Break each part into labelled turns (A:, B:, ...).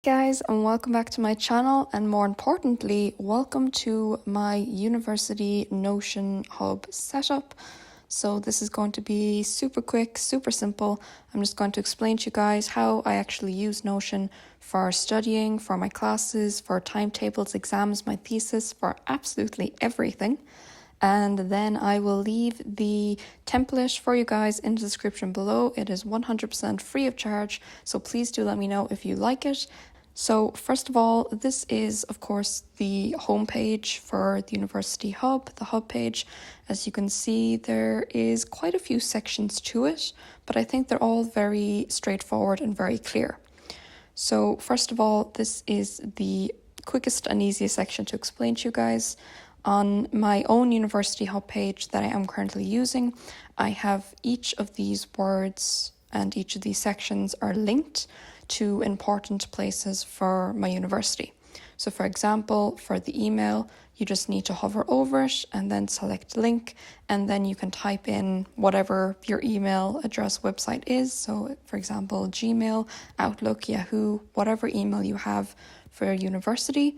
A: guys, and welcome back to my channel, and more importantly, welcome to my university Notion hub setup. So this is going to be super quick, super simple. I'm just going to explain to you guys how I actually use Notion for studying, for my classes, for timetables, exams, my thesis, for absolutely everything. And then I will leave the template for you guys in the description below. It is 100% free of charge, so please do let me know if you like it. So first of all, this is of course the homepage for the University Hub, the hub page. As you can see, there is quite a few sections to it, but I think they're all very straightforward and very clear. So first of all, this is the quickest and easiest section to explain to you guys. On my own University Hub page that I am currently using, I have each of these words and each of these sections are linked to important places for my university. So for example, for the email, you just need to hover over it and then select link, and then you can type in whatever your email address website is. So for example, Gmail, Outlook, Yahoo, whatever email you have for your university,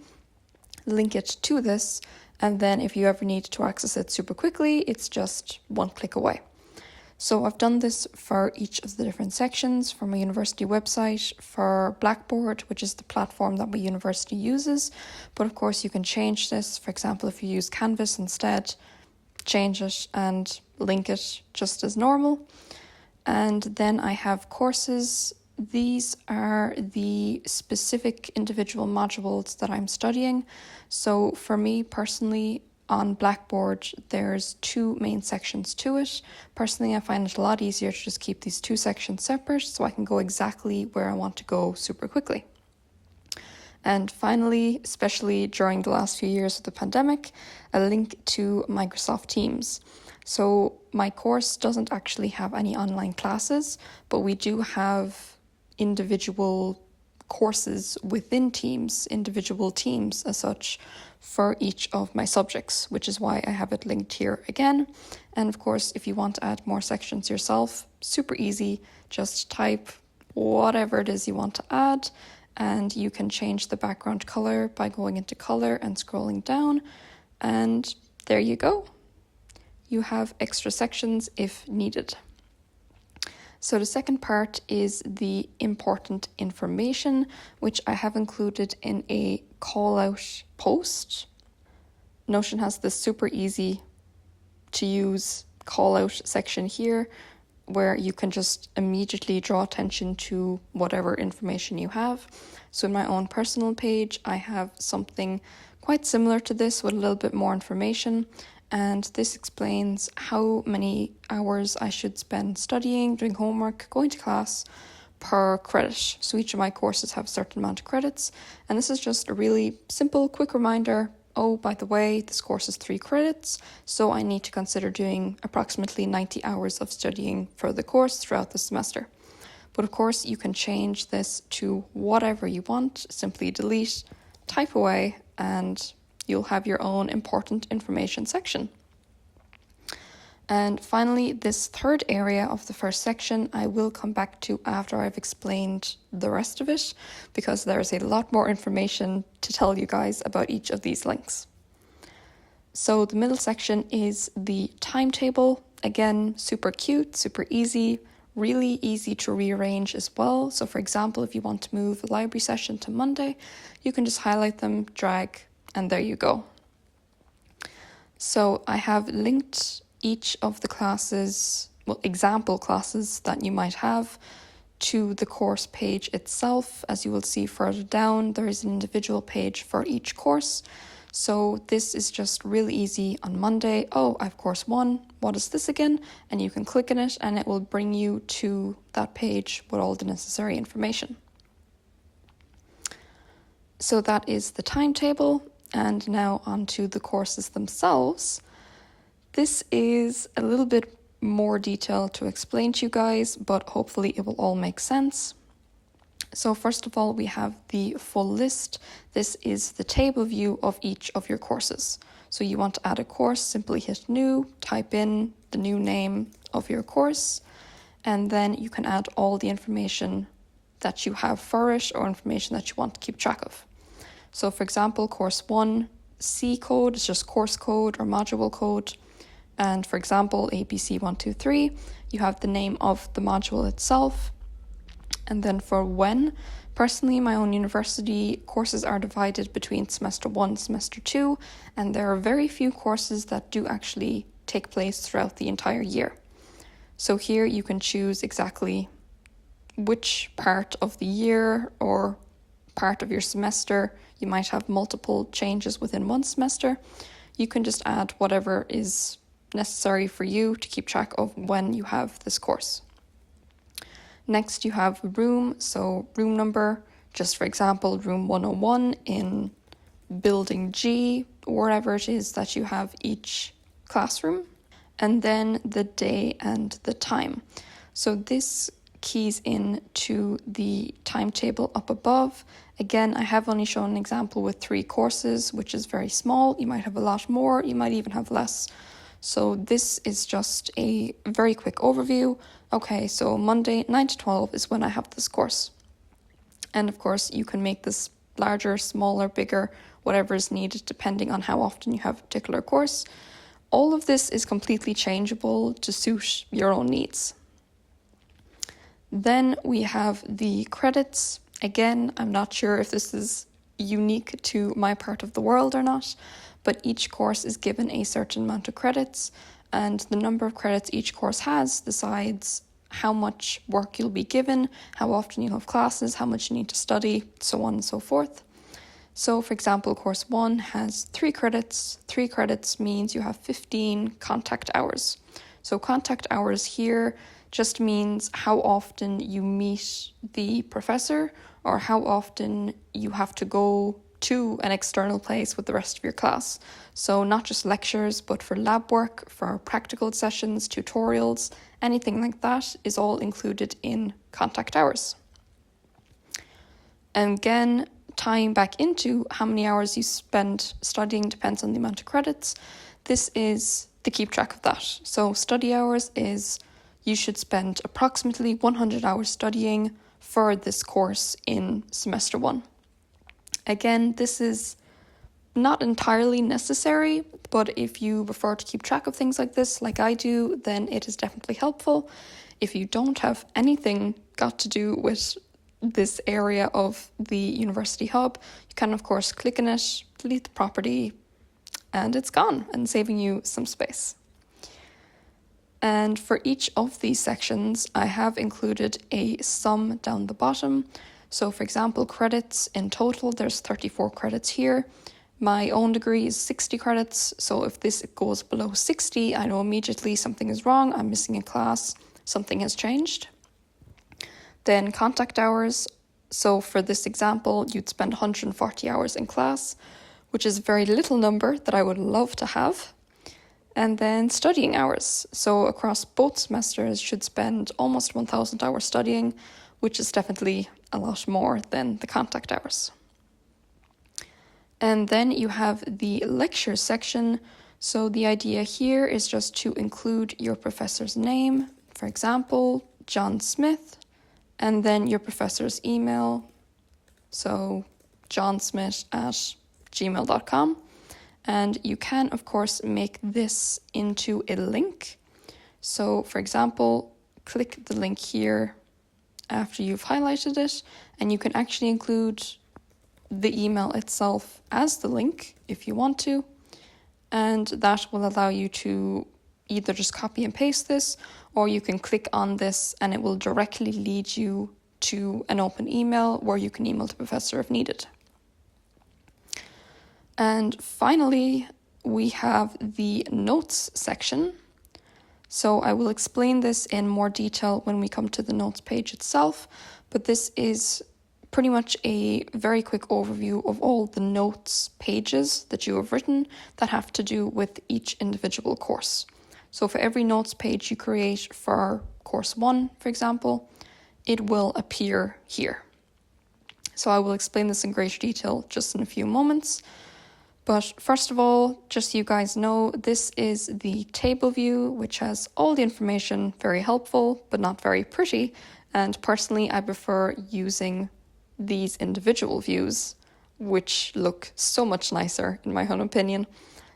A: link it to this. And then if you ever need to access it super quickly, it's just one click away. So I've done this for each of the different sections, for my university website, for Blackboard, which is the platform that my university uses. But of course you can change this. For example, if you use Canvas instead, change it and link it just as normal. And then I have courses. These are the specific individual modules that I'm studying. So for me personally, on Blackboard, there's two main sections to it. Personally, I find it a lot easier to just keep these two sections separate so I can go exactly where I want to go super quickly. And finally, especially during the last few years of the pandemic, a link to Microsoft Teams. So my course doesn't actually have any online classes, but we do have individual courses within Teams, individual teams as such, for each of my subjects, which is why I have it linked here again. And of course, if you want to add more sections yourself, super easy, just type whatever it is you want to add, and you can change the background color by going into color and scrolling down, and there you go. You have extra sections if needed. So the second part is the important information, which I have included in a call out post. Notion has this super easy to use call out section here where you can just immediately draw attention to whatever information you have. So in my own personal page, I have something quite similar to this with a little bit more information. And this explains how many hours I should spend studying, doing homework, going to class per credit. So each of my courses have a certain amount of credits. And this is just a really simple, quick reminder. Oh, by the way, this course is 3 credits. So I need to consider doing approximately 90 hours of studying for the course throughout the semester. But of course, you can change this to whatever you want. Simply delete, type away, and you'll have your own important information section. And finally, this third area of the first section, I will come back to after I've explained the rest of it, because there's a lot more information to tell you guys about each of these links. So the middle section is the timetable. Again, super cute, super easy, really easy to rearrange as well. So for example, if you want to move a library session to Monday, you can just highlight them, drag, and there you go. So I have linked each of the classes, example classes that you might have, to the course page itself. As you will see further down, there is an individual page for each course. So this is just really easy on Monday. Oh, I have course 1. What is this again? And you can click on it and it will bring you to that page with all the necessary information. So that is the timetable. And now onto the courses themselves. This is a little bit more detail to explain to you guys, but hopefully it will all make sense. So first of all, we have the full list. This is the table view of each of your courses. So you want to add a course, simply hit new, type in the new name of your course, and then you can add all the information that you have for it or information that you want to keep track of. So for example, course 1, C code is just course code or module code. And for example, ABC123, you have the name of the module itself. And then for when, personally, my own university courses are divided between semester 1, semester 2, and there are very few courses that do actually take place throughout the entire year. So here you can choose exactly which part of the year or part of your semester. You might have multiple changes within one semester. You can just add whatever is necessary for you to keep track of when you have this course. Next, you have room, so room number, just for example, room 101 in building G, wherever it is that you have each classroom. And then the day and the time. So this keys in to the timetable up above. Again, I have only shown an example with 3 courses, which is very small. You might have a lot more, you might even have less. So this is just a very quick overview. Okay, so Monday 9 to 12 is when I have this course. And of course, you can make this larger, smaller, bigger, whatever is needed, depending on how often you have a particular course. All of this is completely changeable to suit your own needs. Then we have the credits. Again, I'm not sure if this is unique to my part of the world or not, but each course is given a certain amount of credits, and the number of credits each course has decides how much work you'll be given, how often you'll have classes, how much you need to study, so on and so forth. So for example, course 1 has 3 credits. 3 credits means you have 15 contact hours. So contact hours here just means how often you meet the professor or how often you have to go to an external place with the rest of your class. So not just lectures, but for lab work, for practical sessions, tutorials, anything like that is all included in contact hours. And again, tying back into how many hours you spend studying depends on the amount of credits. This is to keep track of that. So study hours is you should spend approximately 100 hours studying for this course in semester 1. Again, this is not entirely necessary, but if you prefer to keep track of things like this, like I do, then it is definitely helpful. If you don't have anything got to do with this area of the University Hub, you can of course click on it, delete the property, and it's gone and saving you some space. And for each of these sections, I have included a sum down the bottom. So for example, credits in total, there's 34 credits here. My own degree is 60 credits. So if this goes below 60, I know immediately something is wrong. I'm missing a class. Something has changed. Then contact hours. So for this example, you'd spend 140 hours in class, which is a very little number that I would love to have. And then studying hours. So across both semesters, should spend almost 1,000 hours studying, which is definitely a lot more than the contact hours. And then you have the lecture section. So the idea here is just to include your professor's name, for example, John Smith, and then your professor's email. So johnsmith@gmail.com. And you can, of course, make this into a link. So, for example, click the link here after you've highlighted it, and you can actually include the email itself as the link if you want to. And that will allow you to either just copy and paste this, or you can click on this and it will directly lead you to an open email where you can email the professor if needed. And finally, we have the notes section. So I will explain this in more detail when we come to the notes page itself, but this is pretty much a very quick overview of all the notes pages that you have written that have to do with each individual course. So for every notes page you create for course 1, for example, it will appear here. So I will explain this in greater detail just in a few moments. But first of all, just so you guys know, this is the table view, which has all the information, very helpful, but not very pretty, And personally, I prefer using these individual views, which look so much nicer in my own opinion.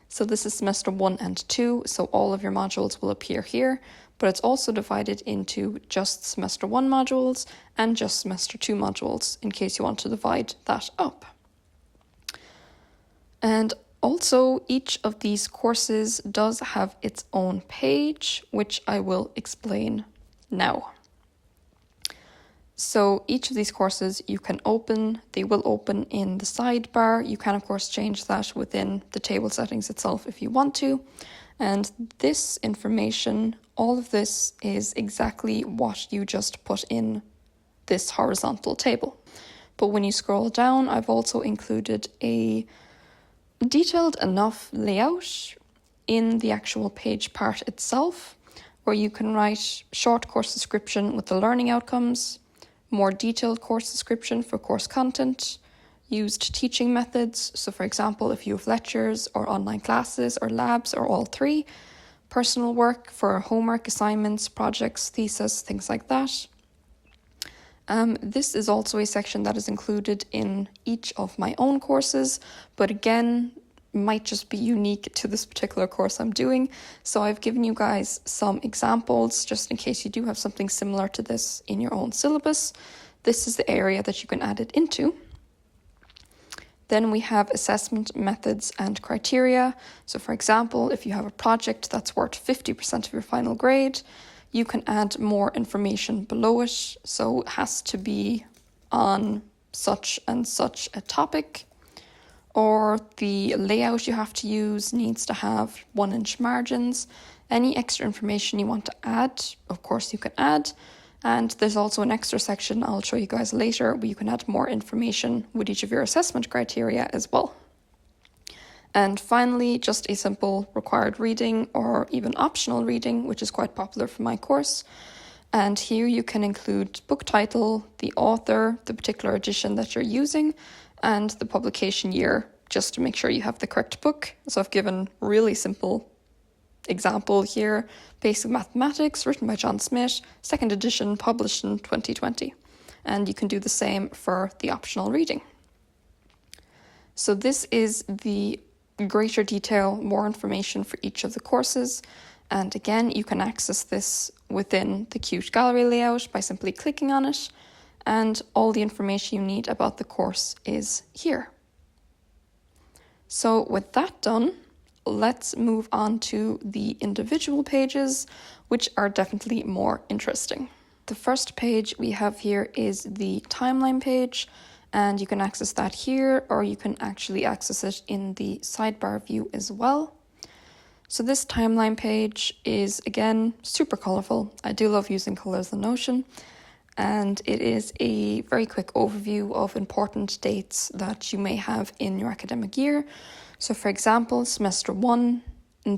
A: So this is semester 1 and 2, so all of your modules will appear here, but it's also divided into just semester 1 modules and just semester 2 modules, in case you want to divide that up. And also, each of these courses does have its own page, which I will explain now. So each of these courses you can open, they will open in the sidebar. You can of course change that within the table settings itself if you want to. And this information, all of this is exactly what you just put in this horizontal table. But when you scroll down, I've also included a detailed enough layout in the actual page part itself, where you can write short course description with the learning outcomes, more detailed course description for course content, used teaching methods, so for example if you have lectures or online classes or labs or all three, personal work for homework, assignments, projects, thesis, things like that. This is also a section that is included in each of my own courses, but again, might just be unique to this particular course I'm doing. So I've given you guys some examples just in case you do have something similar to this in your own syllabus. This is the area that you can add it into. Then we have assessment methods and criteria. So for example, if you have a project that's worth 50% of your final grade, you can add more information below it. So it has to be on such and such a topic, or the layout you have to use needs to have 1-inch margins. Any extra information you want to add, of course you can add. And there's also an extra section I'll show you guys later where you can add more information with each of your assessment criteria as well. And finally, just a simple required reading or even optional reading, which is quite popular for my course. And here you can include book title, the author, the particular edition that you're using, and the publication year, just to make sure you have the correct book. So I've given really simple example here, Basic Mathematics, written by John Smith, 2nd edition, published in 2020. And you can do the same for the optional reading. So this is the greater detail, more information for each of the courses. And again, you can access this within the Qt Gallery layout by simply clicking on it. And all the information you need about the course is here. So with that done, let's move on to the individual pages, which are definitely more interesting. The first page we have here is the timeline page, and you can access that here, or you can actually access it in the sidebar view as well. So this timeline page is, again, super colourful. I do love using colours in Notion. And it is a very quick overview of important dates that you may have in your academic year. So for example, semester 1,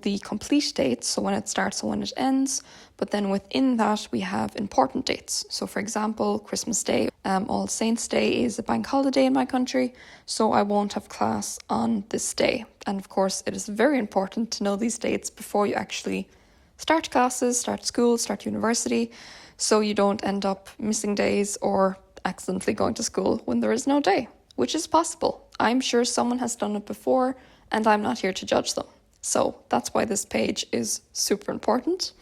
A: the complete dates, so when it starts and when it ends, but then within that we have important dates. So for example, Christmas Day, All Saints Day is a bank holiday in my country, so I won't have class on this day. And of course, it is very important to know these dates before you actually start classes, start school, start university, so you don't end up missing days or accidentally going to school when there is no day, which is possible. I'm sure someone has done it before, and I'm not here to judge them. So that's why this page is super important.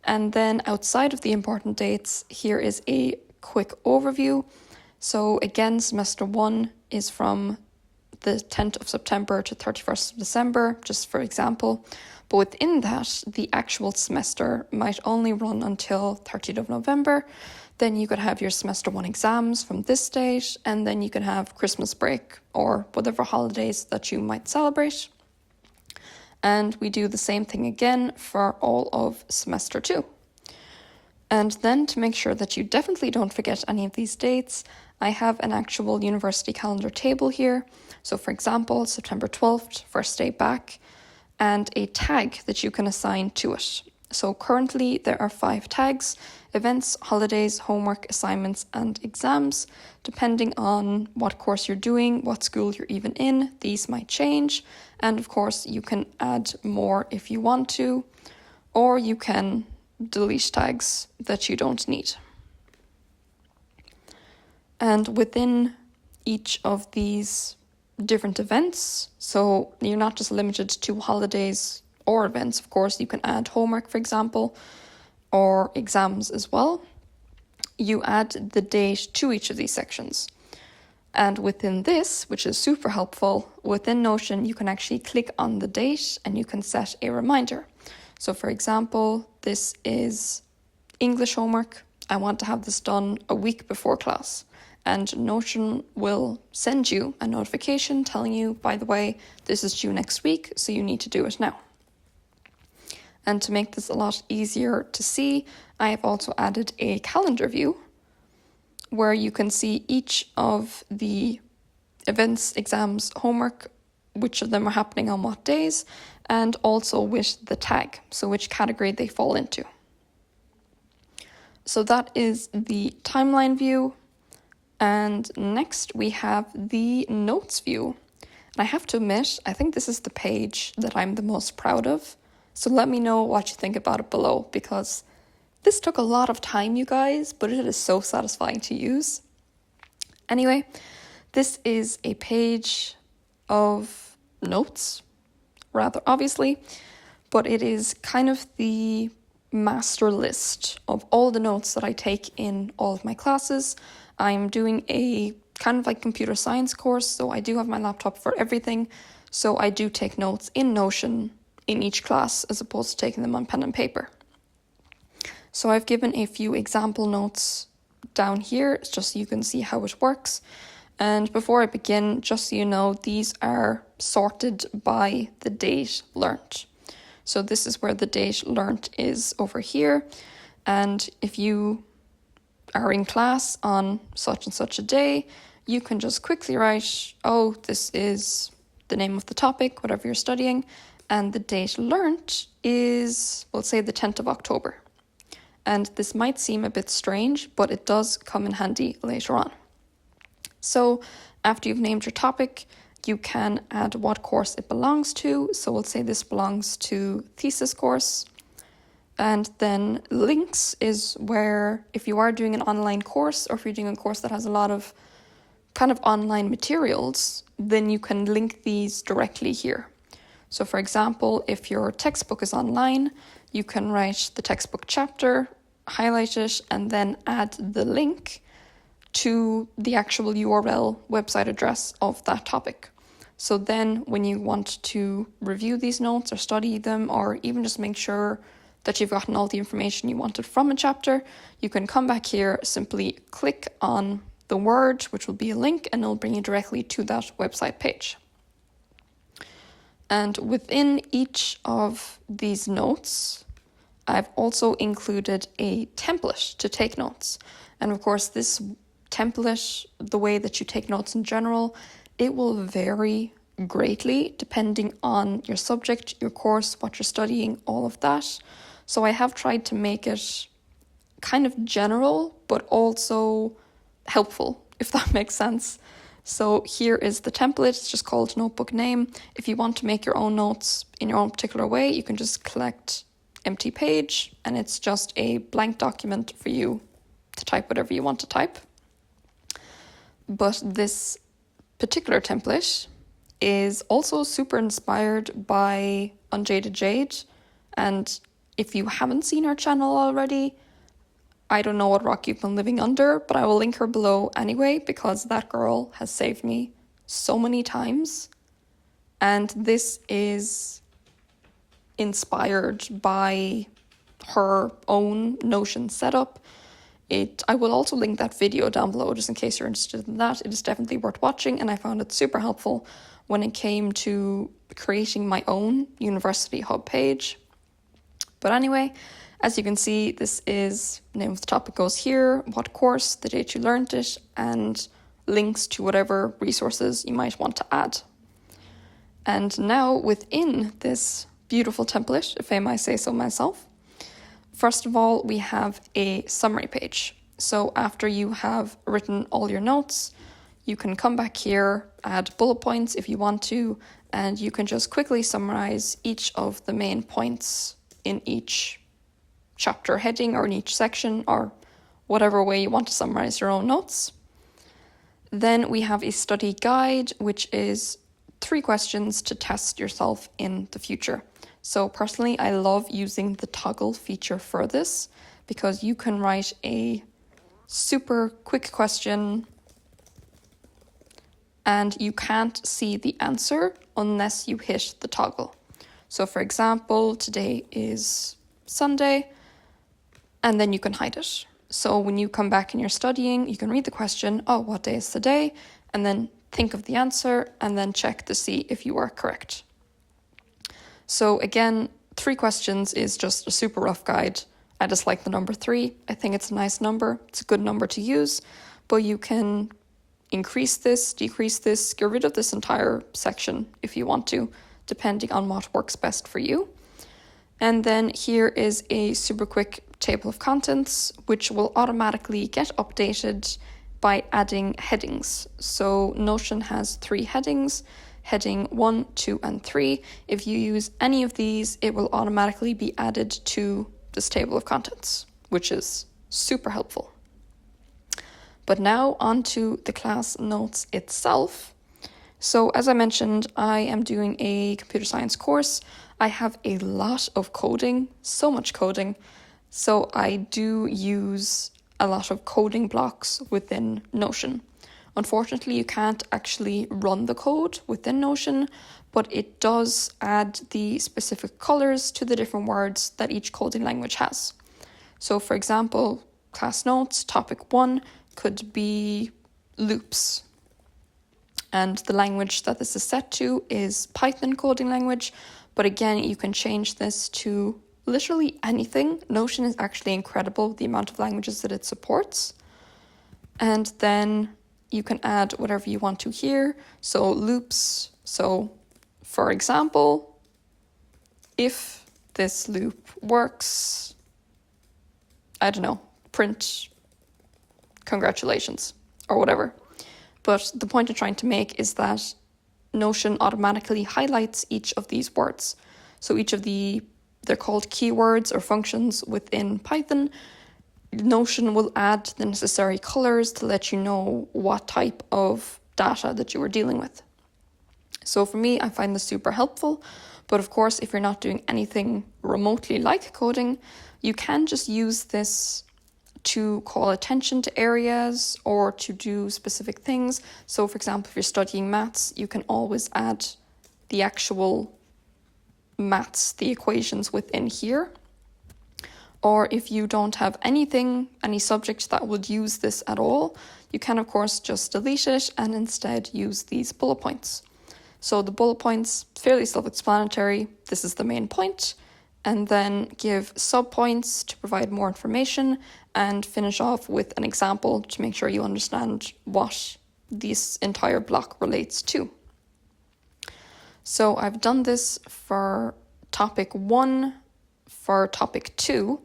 A: And then outside of the important dates, here is a quick overview. So again, semester 1 is from the 10th of September to 31st of December, just for example. But within that, the actual semester might only run until 30th of November. Then you could have your semester 1 exams from this date, and then you can have Christmas break or whatever holidays that you might celebrate. And we do the same thing again for all of semester 2. And then to make sure that you definitely don't forget any of these dates, I have an actual university calendar table here. So for example, September 12th, first day back, and a tag that you can assign to it. So currently there are 5 tags: events, holidays, homework, assignments, and exams. Depending on what course you're doing, what school you're even in, these might change. And of course, you can add more if you want to, or you can delete tags that you don't need. And within each of these different events, so you're not just limited to holidays or events, of course, you can add homework, for example, or exams as well. You add the date to each of these sections. And within this, which is super helpful, within Notion, you can actually click on the date and you can set a reminder. So for example, this is English homework. I want to have this done a week before class. And Notion will send you a notification telling you, by the way, this is due next week, so you need to do it now. And to make this a lot easier to see, I have also added a calendar view where you can see each of the events, exams, homework, which of them are happening on what days, and also with the tag, so which category they fall into. So that is the timeline view. And next we have the notes view. And I have to admit, I think this is the page that I'm the most proud of. So let me know what you think about it below, because this took a lot of time, you guys, but it is so satisfying to use. Anyway, this is a page of notes, rather obviously, but it is kind of the master list of all the notes that I take in all of my classes. I'm doing a kind of like computer science course, so I do have my laptop for everything. So I do take notes in Notion in each class as opposed to taking them on pen and paper. So I've given a few example notes down here just so you can see how it works. And before I begin, just so you know, these are sorted by the date learnt. So this is where the date learnt is over here. And if you are in class on such and such a day, you can just quickly write, oh, this is the name of the topic, whatever you're studying. And the date learnt is, we'll say, the 10th of October. And this might seem a bit strange, but it does come in handy later on. So after you've named your topic, you can add what course it belongs to. So we'll say this belongs to thesis course. And then links is where, if you are doing an online course, or if you're doing a course that has a lot of kind of online materials, then you can link these directly here. So for example, if your textbook is online, you can write the textbook chapter, highlight it, and then add the link to the actual URL website address of that topic. So then when you want to review these notes or study them, or even just make sure that you've gotten all the information you wanted from a chapter, you can come back here, simply click on the word, which will be a link, and it'll bring you directly to that website page. And within each of these notes, I've also included a template to take notes. And of course, this template, the way that you take notes in general, it will vary greatly depending on your subject, your course, what you're studying, all of that. So I have tried to make it kind of general, but also helpful, if that makes sense. So here is the template. It's just called notebook name. If you want to make your own notes in your own particular way, you can just select empty page, and it's just a blank document for you to type whatever you want to type. But this particular template is also super inspired by Unjaded Jade. And if you haven't seen her channel already, I don't know what rock you've been living under, but I will link her below anyway, because that girl has saved me so many times. And this is inspired by her own Notion setup. I will also link that video down below just in case you're interested in that. It is definitely worth watching, and I found it super helpful when it came to creating my own University Hub page. But anyway, as you can see, this is name of the topic goes here, what course, the date you learned it, and links to whatever resources you might want to add. And now within this beautiful template, if I may say so myself, first of all, we have a summary page. So after you have written all your notes, you can come back here, add bullet points if you want to, and you can just quickly summarize each of the main points in each chapter heading or in each section, or whatever way you want to summarize your own notes. Then we have a study guide, which is 3 questions to test yourself in the future. So personally, I love using the toggle feature for this because you can write a super quick question and you can't see the answer unless you hit the toggle. So for example, today is Sunday, and then you can hide it. So when you come back and you're studying, you can read the question, oh, what day is today? And then think of the answer and then check to see if you are correct. So again, 3 questions is just a super rough guide. I just like the number 3. I think it's a nice number. It's a good number to use, but you can increase this, decrease this, get rid of this entire section if you want to, depending on what works best for you. And then here is a super quick table of contents, which will automatically get updated by adding headings. So Notion has 3 headings, heading 1, 2, and 3. If you use any of these, it will automatically be added to this table of contents, which is super helpful. But now on to the class notes itself. So as I mentioned, I am doing a computer science course. I have a lot of coding, so much coding. So I do use a lot of coding blocks within Notion. Unfortunately, you can't actually run the code within Notion, but it does add the specific colors to the different words that each coding language has. So for example, class notes, topic 1 could be loops. And the language that this is set to is Python coding language. But again, you can change this to literally anything. Notion is actually incredible, the amount of languages that it supports. And then you can add whatever you want to here. So loops. So for example, if this loop works, I don't know, print congratulations or whatever. But the point I'm trying to make is that Notion automatically highlights each of these words. So they're called keywords or functions within Python. Notion will add the necessary colors to let you know what type of data that you are dealing with. So for me, I find this super helpful. But of course, if you're not doing anything remotely like coding, you can just use this to call attention to areas or to do specific things. So for example, if you're studying maths, you can always add the actual maths, the equations within here. Or if you don't have any subject that would use this at all, you can of course just delete it and instead use these bullet points. So the bullet points, fairly self-explanatory. This is the main point. And then give sub-points to provide more information and finish off with an example to make sure you understand what this entire block relates to. So I've done this for topic 1, for topic 2,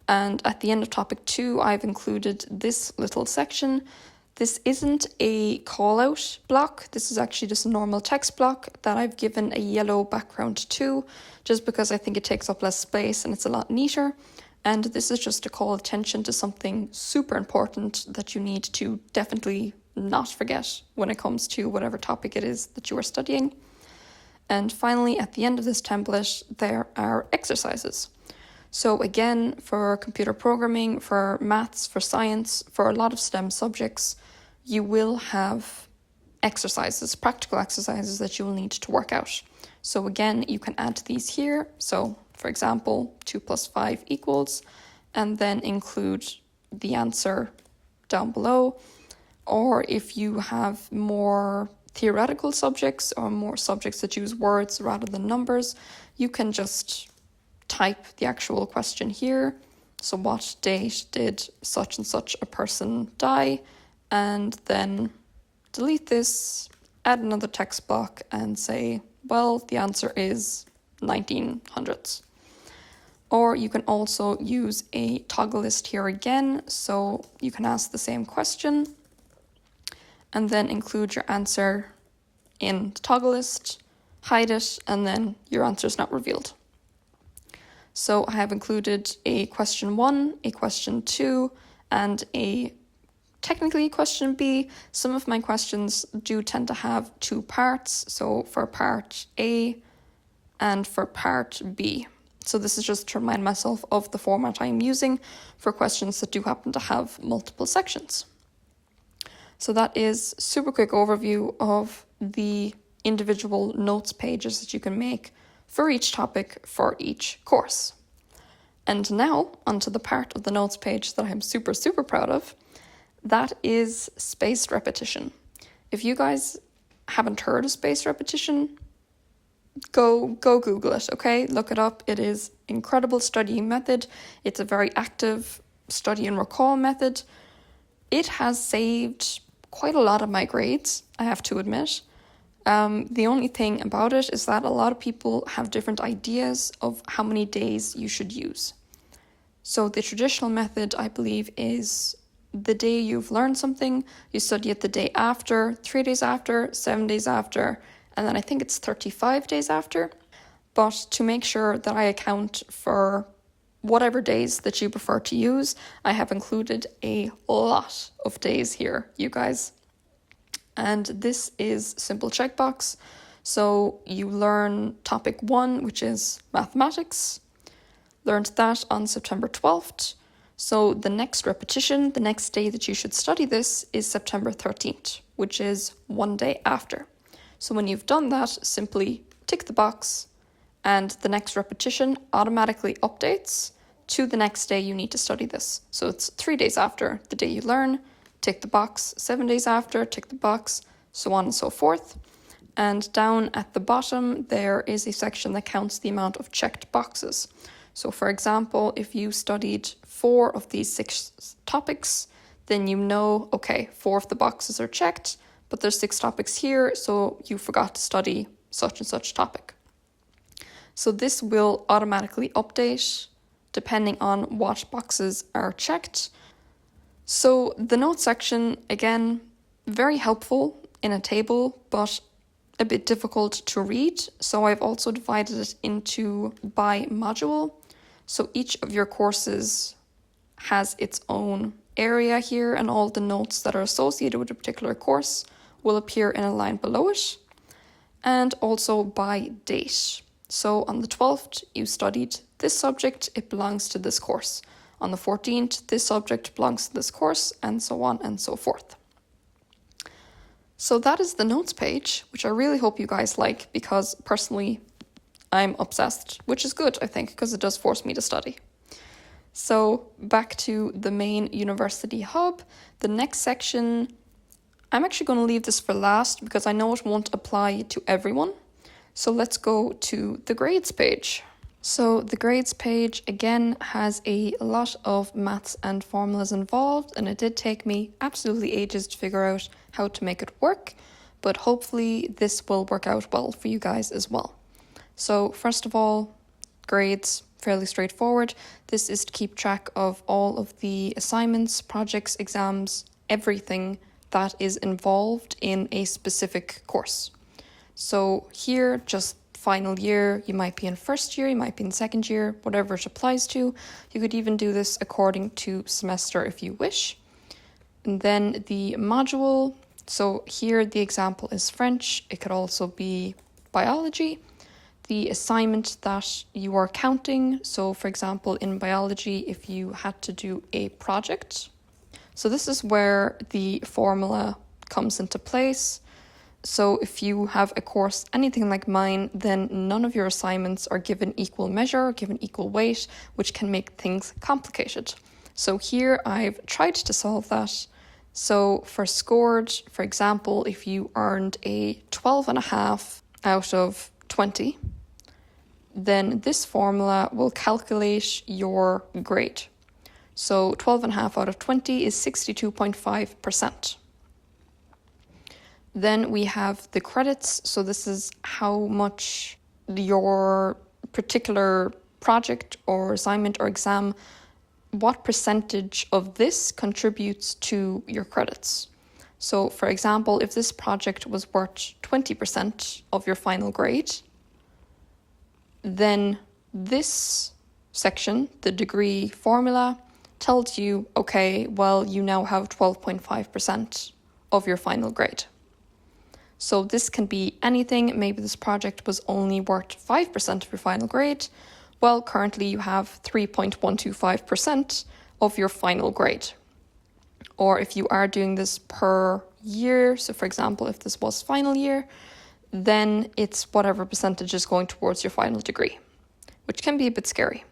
A: and at the end of topic 2, I've included this little section. This isn't a call-out block. This is actually just a normal text block that I've given a yellow background to, just because I think it takes up less space and it's a lot neater. And this is just to call attention to something super important that you need to definitely not forget when it comes to whatever topic it is that you are studying. And finally, at the end of this template, there are exercises. So again, for computer programming, for maths, for science, for a lot of STEM subjects, you will have exercises, practical exercises that you will need to work out. So again, you can add these here. So for example, 2 + 5 =, and then include the answer down below. Or if you have more theoretical subjects or more subjects that use words rather than numbers, you can just type the actual question here. So what date did such and such a person die? And then delete this, add another text block and say, well, the answer is 1900s. Or you can also use a toggle list here again. So you can ask the same question and then include your answer in the toggle list, hide it, and then your answer is not revealed. So I have included a question 1, a question 2, and a technically question B. Some of my questions do tend to have two parts, so for part A and for part B. So this is just to remind myself of the format I'm using for questions that do happen to have multiple sections. So that is a super quick overview of the individual notes pages that you can make for each topic for each course. And now onto the part of the notes page that I'm super, super proud of. That is spaced repetition. If you guys haven't heard of spaced repetition, go Google it, okay? Look it up. It is incredible studying method. It's a very active study and recall method. It has saved quite a lot of my grades, I have to admit. The only thing about it is that a lot of people have different ideas of how many days you should use. So the traditional method, I believe, is the day you've learned something, you study it the day after, 3 days after, 7 days after, and then I think it's 35 days after. But to make sure that I account for whatever days that you prefer to use, I have included a lot of days here, you guys. And this is simple checkbox. So you learn topic 1, which is mathematics. Learned that on September 12th. So the next repetition, the next day that you should study this is September 13th, which is 1 day after. So when you've done that, simply tick the box and the next repetition automatically updates to the next day you need to study this. So it's 3 days after the day you learn, tick the box, 7 days after, tick the box, so on and so forth. And down at the bottom, there is a section that counts the amount of checked boxes. So for example, if you studied 4 of these 6 topics, then you know, okay, 4 of the boxes are checked, but there's 6 topics here, so you forgot to study such and such topic. So this will automatically update depending on what boxes are checked. So the notes section, again, very helpful in a table, but a bit difficult to read. So I've also divided it into by module. So each of your courses has its own area here, and all the notes that are associated with a particular course will appear in a line below it. And also by date. So on the 12th, you studied this subject, it belongs to this course. On the 14th, this subject belongs to this course, and so on and so forth. So that is the notes page, which I really hope you guys like, because personally, I'm obsessed, which is good, I think, because it does force me to study. So back to the main university hub. The next section, I'm actually going to leave this for last because I know it won't apply to everyone. So let's go to the grades page. So the grades page, again, has a lot of maths and formulas involved, and it did take me absolutely ages to figure out how to make it work, but hopefully this will work out well for you guys as well. So first of all, grades, fairly straightforward. This is to keep track of all of the assignments, projects, exams, everything that is involved in a specific course. So here, just final year, you might be in first year, you might be in second year, whatever it applies to. You could even do this according to semester if you wish. And then the module, so here the example is French, it could also be biology. The assignment that you are counting, so for example in biology, if you had to do a project. So this is where the formula comes into place. So if you have a course anything like mine, then none of your assignments are given equal measure, given equal weight, which can make things complicated. So here I've tried to solve that. So for scored, for example, if you earned a 12.5 out of 20, then this formula will calculate your grade. So 12.5 out of 20 is 62.5%. Then we have the credits. So this is how much your particular project or assignment or exam, what percentage of this contributes to your credits. So for example, if this project was worth 20% of your final grade, then this section, the degree formula, tells you, okay, well, you now have 12.5% of your final grade. So this can be anything. Maybe this project was only worth 5% of your final grade. Well, currently you have 3.125% of your final grade. Or if you are doing this per year, so for example, if this was final year, then it's whatever percentage is going towards your final degree, which can be a bit scary.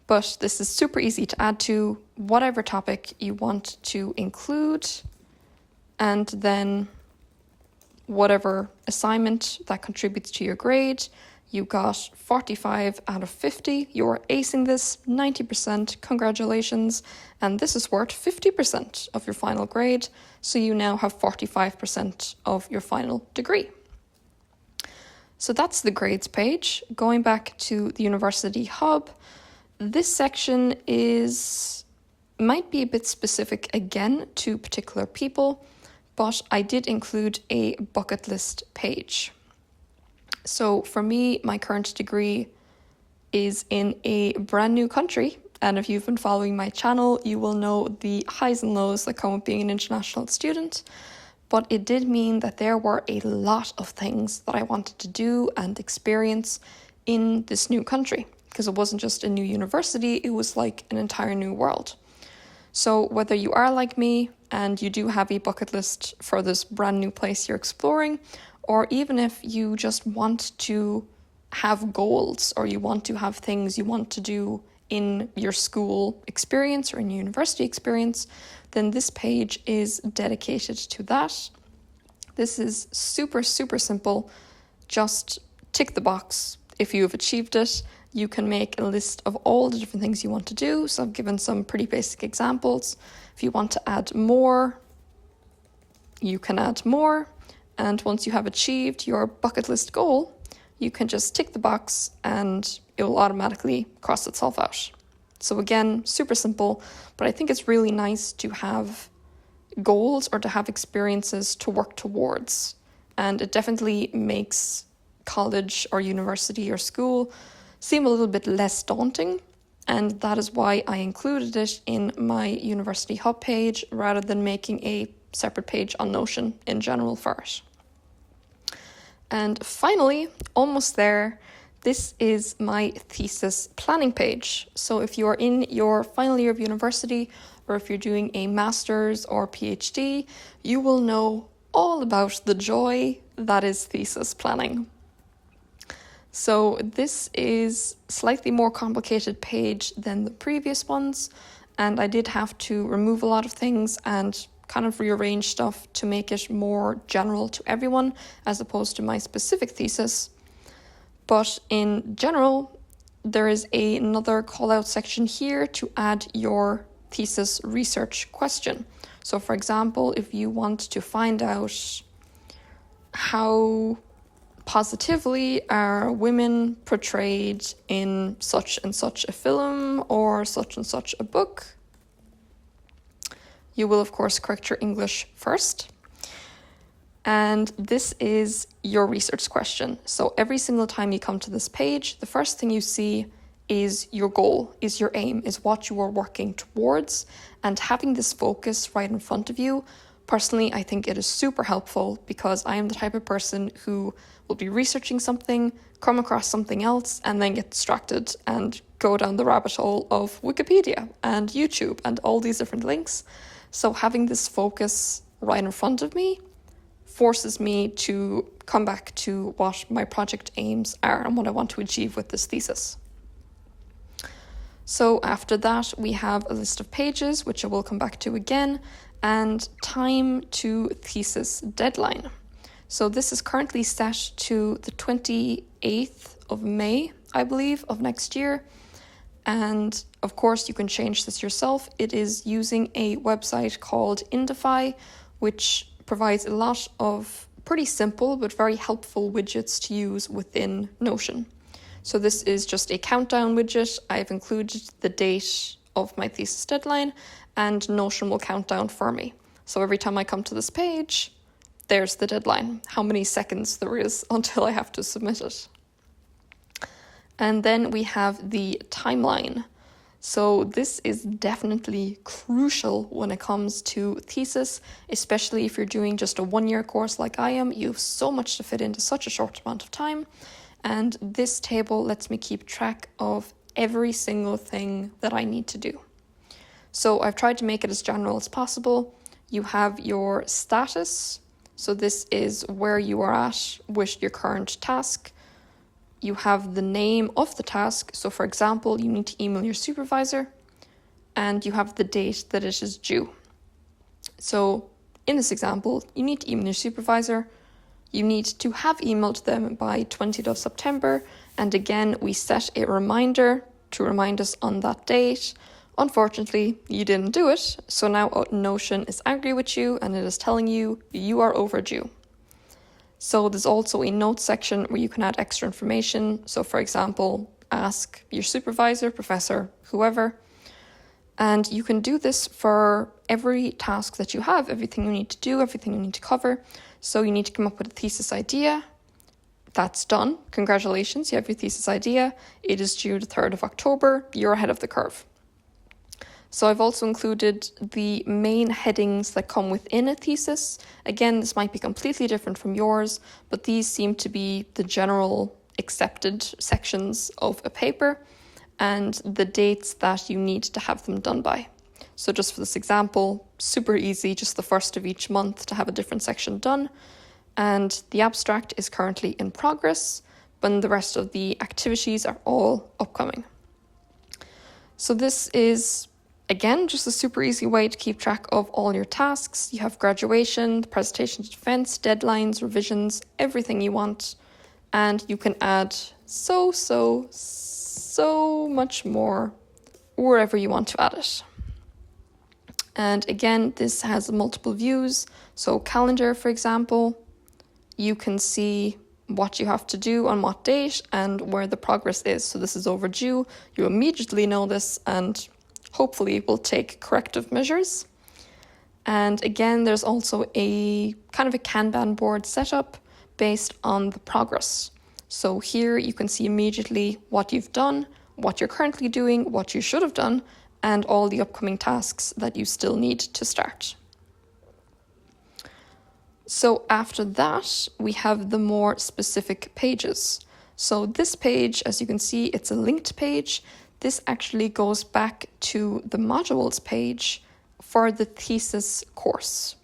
A: But this is super easy to add to whatever topic you want to include, and then whatever assignment that contributes to your grade. You got 45 out of 50. You're acing this, 90%. Congratulations. And this is worth 50% of your final grade. So you now have 45% of your final degree. So that's the grades page. Going back to the University Hub, this section might be a bit specific again to particular people, but I did include a bucket list page. So for me, my current degree is in a brand new country. And if you've been following my channel, you will know the highs and lows that come with being an international student. But it did mean that there were a lot of things that I wanted to do and experience in this new country, because it wasn't just a new university, it was like an entire new world. So whether you are like me and you do have a bucket list for this brand new place you're exploring, or even if you just want to have goals or you want to have things you want to do in your school experience or in your university experience, then this page is dedicated to that. This is super, super simple. Just tick the box. If you have achieved it, you can make a list of all the different things you want to do. So I've given some pretty basic examples. If you want to add more, you can add more. And once you have achieved your bucket list goal, you can just tick the box and it will automatically cross itself out. So again, super simple, but I think it's really nice to have goals or to have experiences to work towards. And it definitely makes college or university or school seem a little bit less daunting. And that is why I included it in my University Hub page rather than making a separate page on Notion in general for it. And finally, almost there, this is my thesis planning page. So if you are in your final year of university, or if you're doing a master's or PhD, you will know all about the joy that is thesis planning. So this is slightly more complicated page than the previous ones, and I did have to remove a lot of things and kind of rearrange stuff to make it more general to everyone as opposed to my specific thesis. But in general, there is another call out section here to add your thesis research question. So for example, if you want to find out how positively are women portrayed in such and such a film or such and such a book, you will, of course, correct your English first. And this is your research question. So every single time you come to this page, the first thing you see is your goal, is your aim, is what you are working towards. And having this focus right in front of you, personally, I think it is super helpful because I am the type of person who will be researching something, come across something else, and then get distracted and go down the rabbit hole of Wikipedia and YouTube and all these different links. So having this focus right in front of me forces me to come back to what my project aims are and what I want to achieve with this thesis. So after that, we have a list of pages, which I will come back to again, and time to thesis deadline. So this is currently set to the 28th of May, I believe, of next year. And of course, you can change this yourself. It is using a website called Indify, which provides a lot of pretty simple but very helpful widgets to use within Notion. So this is just a countdown widget. I've included the date of my thesis deadline, and Notion will count down for me. So every time I come to this page, there's the deadline, how many seconds there is until I have to submit it. And then we have the timeline. So this is definitely crucial when it comes to thesis, especially if you're doing just a 1-year course like I am. You have so much to fit into such a short amount of time. And this table lets me keep track of every single thing that I need to do. So I've tried to make it as general as possible. You have your status. So this is where you are at with your current task. You have the name of the task. So for example, you need to email your supervisor, and you have the date that it is due. So in this example, you need to email your supervisor. You need to have emailed them by 20th of September. And again, we set a reminder to remind us on that date. Unfortunately, you didn't do it. So now Notion is angry with you and it is telling you you are overdue. So there's also a notes section where you can add extra information. So for example, ask your supervisor, professor, whoever. And you can do this for every task that you have, everything you need to do, everything you need to cover. So you need to come up with a thesis idea. That's done. Congratulations, you have your thesis idea. It is due the 3rd of October. You're ahead of the curve. So I've also included the main headings that come within a thesis. Again, this might be completely different from yours, but these seem to be the general accepted sections of a paper and the dates that you need to have them done by. So just for this example, super easy, just the 1st of each month to have a different section done. And the abstract is currently in progress, but the rest of the activities are all upcoming. So this is, again, just a super easy way to keep track of all your tasks. You have graduation, presentation to defense, deadlines, revisions, everything you want. And you can add so much more wherever you want to add it. And again, this has multiple views. So calendar, for example, you can see what you have to do on what date and where the progress is. So this is overdue. You immediately know this and hopefully will take corrective measures. And again, there's also a kind of a Kanban board setup based on the progress. So here you can see immediately what you've done, what you're currently doing, what you should have done, and all the upcoming tasks that you still need to start. So after that, we have the more specific pages. So this page, as you can see, it's a linked page. This actually goes back to the modules page for the thesis course.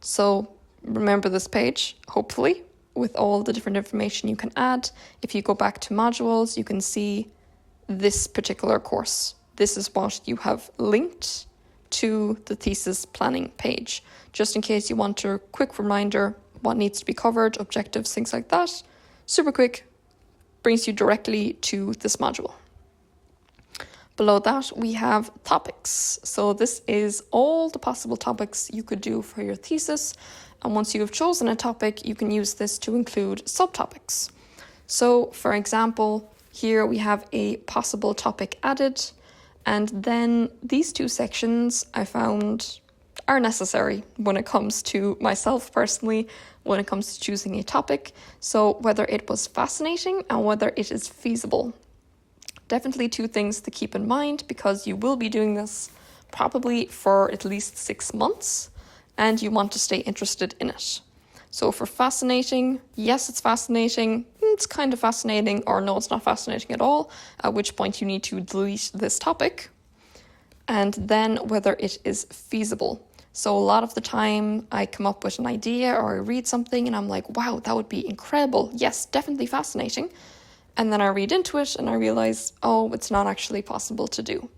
A: So remember this page, hopefully, with all the different information you can add. If you go back to modules, you can see this particular course. This is what you have linked to the thesis planning page, just in case you want a quick reminder what needs to be covered, objectives, things like that. Super quick, brings you directly to this module. Below that, we have topics. So this is all the possible topics you could do for your thesis. And once you have chosen a topic, you can use this to include subtopics. So for example, here we have a possible topic added. And then these two sections I found are necessary when it comes to myself personally, when it comes to choosing a topic. So whether it was fascinating and whether it is feasible. Definitely two things to keep in mind because you will be doing this probably for at least 6 months and you want to stay interested in it. So for fascinating, yes, it's fascinating, it's kind of fascinating, or no, it's not fascinating at all, at which point you need to delete this topic. And then whether it is feasible. So a lot of the time I come up with an idea or I read something and I'm like, wow, that would be incredible. Yes, definitely fascinating. And then I read into it and I realize, oh, it's not actually possible to do.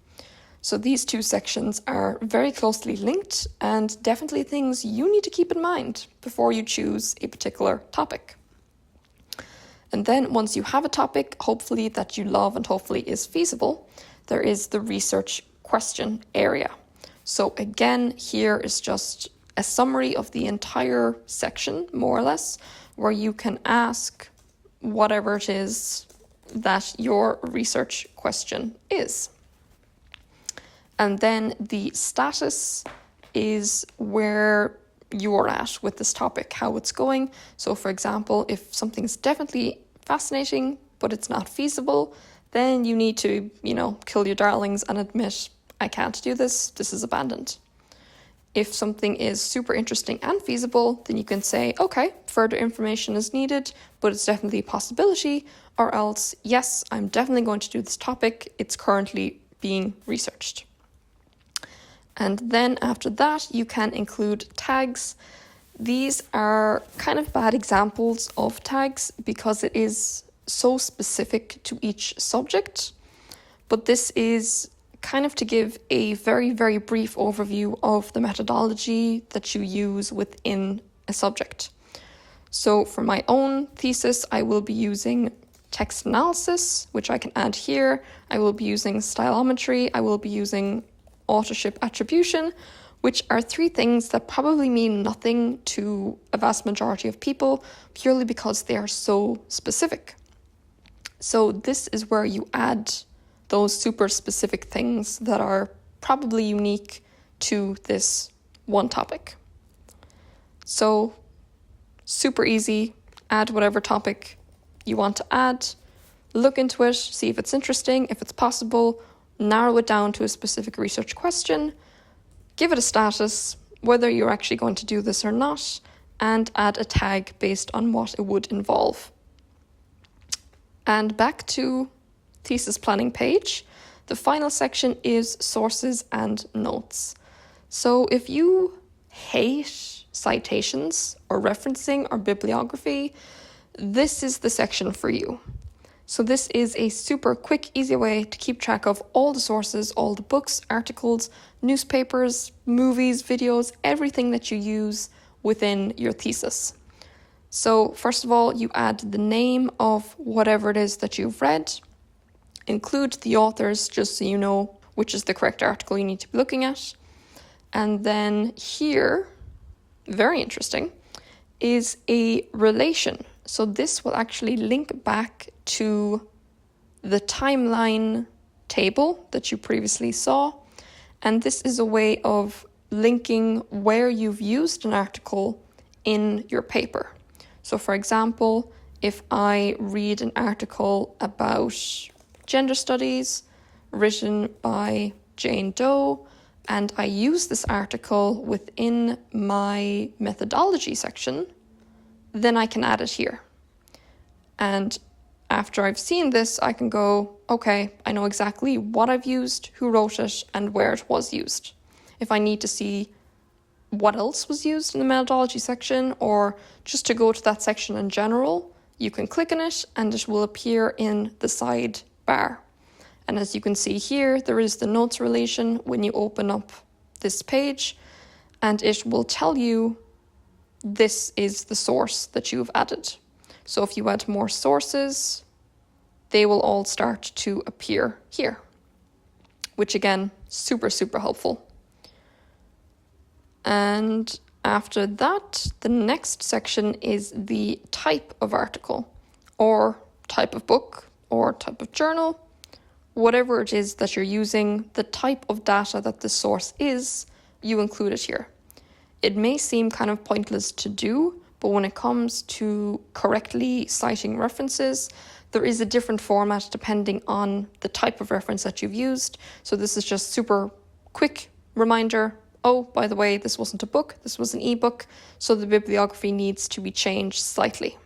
A: So these two sections are very closely linked and definitely things you need to keep in mind before you choose a particular topic. And then once you have a topic, hopefully that you love and hopefully is feasible, there is the research question area. So again, here is just a summary of the entire section, more or less, where you can ask whatever it is that your research question is. And then the status is where you're at with this topic, how it's going. So for example, if something's definitely fascinating, but it's not feasible, then you need to, kill your darlings and admit, I can't do this, this is abandoned. If something is super interesting and feasible, then you can say, okay, further information is needed, but it's definitely a possibility, or else, yes, I'm definitely going to do this topic, it's currently being researched. And then after that, you can include tags. These are kind of bad examples of tags because it is so specific to each subject, but this is kind of to give a very, very brief overview of the methodology that you use within a subject. So for my own thesis, I will be using text analysis, which I can add here. I will be using stylometry. I will be using authorship attribution, which are three things that probably mean nothing to a vast majority of people, purely because they are so specific. So this is where you add those super specific things that are probably unique to this one topic. So super easy, add whatever topic you want to add, look into it, see if it's interesting, if it's possible, narrow it down to a specific research question, give it a status, whether you're actually going to do this or not, and add a tag based on what it would involve. And back to thesis planning page, the final section is sources and notes. So if you hate citations or referencing or bibliography, this is the section for you. So this is a super quick, easy way to keep track of all the sources, all the books, articles, newspapers, movies, videos, everything that you use within your thesis. So first of all, you add the name of whatever it is that you've read, include the authors just so you know which is the correct article you need to be looking at. And then here, very interesting, is a relation. So this will actually link back to the timeline table that you previously saw. And this is a way of linking where you've used an article in your paper. So for example, if I read an article about gender studies written by Jane Doe, and I use this article within my methodology section, then I can add it here. And after I've seen this, I can go, okay, I know exactly what I've used, who wrote it, and where it was used. If I need to see what else was used in the methodology section, or just to go to that section in general, you can click on it and it will appear in the side bar. And as you can see here, there is the notes relation when you open up this page, and it will tell you this is the source that you've added. So if you add more sources, they will all start to appear here, which again, super, super helpful. And after that, the next section is the type of article, or type of book, or type of journal, whatever it is that you're using, the type of data that the source is, you include it here. It may seem kind of pointless to do, but when it comes to correctly citing references, there is a different format depending on the type of reference that you've used. So this is just super quick reminder. Oh, by the way, this wasn't a book, this was an ebook, so the bibliography needs to be changed slightly.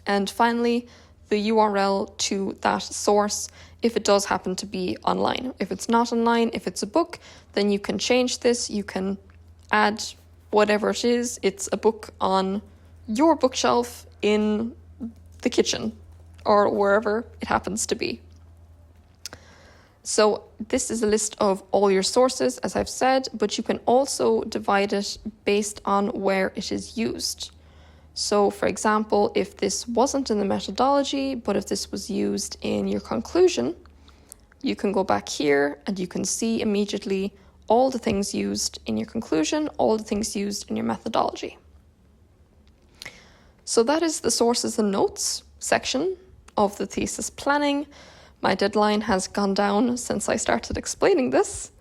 A: And finally, the URL to that source, if it does happen to be online. If it's not online, if it's a book, then you can change this, you can add whatever it is. It's a book on your bookshelf in the kitchen, or wherever it happens to be. So this is a list of all your sources, as I've said, but you can also divide it based on where it is used. So for example, if this wasn't in the methodology, but if this was used in your conclusion, you can go back here and you can see immediately all the things used in your conclusion, all the things used in your methodology. So that is the sources and notes section of the thesis planning. My deadline has gone down since I started explaining this,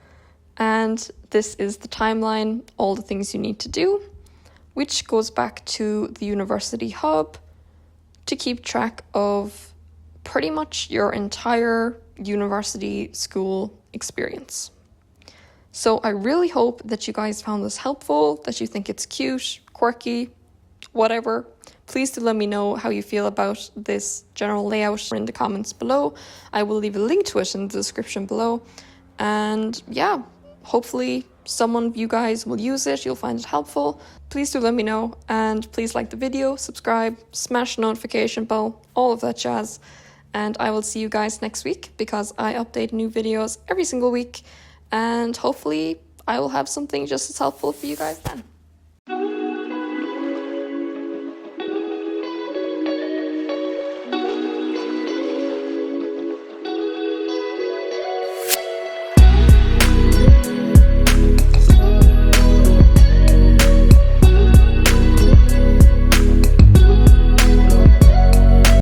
A: and this is the timeline, all the things you need to do, which goes back to the University Hub to keep track of pretty much your entire university school experience. So I really hope that you guys found this helpful, that you think it's cute, quirky, whatever. Please do let me know how you feel about this general layout in the comments below. I will leave a link to it in the description below. And yeah, hopefully some of you guys will use it. You'll find it helpful. Please do let me know. And please like the video, subscribe, smash the notification bell, all of that jazz. And I will see you guys next week because I update new videos every single week. And hopefully I will have something just as helpful for you guys then.